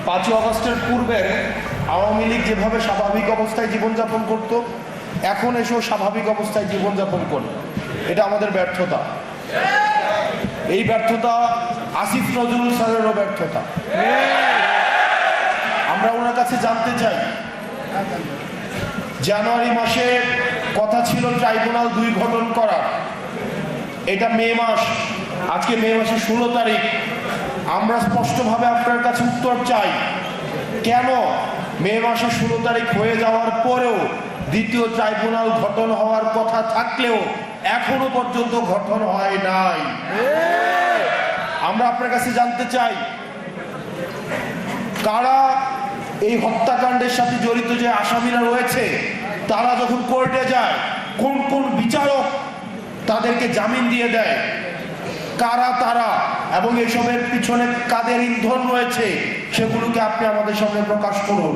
5ই আগস্টের পূর্বে আওয়ামী লীগ যেভাবে স্বাভাবিক অবস্থায় জীবনযাপন করত, এখন এসেও স্বাভাবিক অবস্থায় জীবনযাপন করে। এটা আমাদের ব্যর্থতা। এই ব্যর্থতা আসিফ নজরুল স্যারেরও ব্যর্থতা। আমরা ওনার কাছে জানতে চাই, জানুয়ারি মাসে কথা ছিল ট্রাইব্যুনাল 2 গঠন করার, এটা মে মাস, আজকে মে মাসের 16 তারিখ। আমরা স্পষ্টভাবে আপনার কাছে উত্তর চাই, কেন মে মাসের 16 তারিখ হয়ে যাওয়ার পরেও দ্বিতীয় ট্রাইব্যুনাল গঠন হওয়ার কথা থাকলেও এখনো পর্যন্ত গঠন হয় নাই? আমরা আপনার কাছে জানতে চাই, কারা এই হত্যাকাণ্ডের সাথে জড়িত যে আসামিরা রয়েছে, তারা যখন কোর্টে যায় কোন কোন বিচারক তাদেরকে জামিন দিয়ে দেয়, কারা তারা এবং এসবের পিছনে কাদের ইন্ধন রয়েছে, সেগুলোকে আপনি আমাদের সামনে প্রকাশ করুন।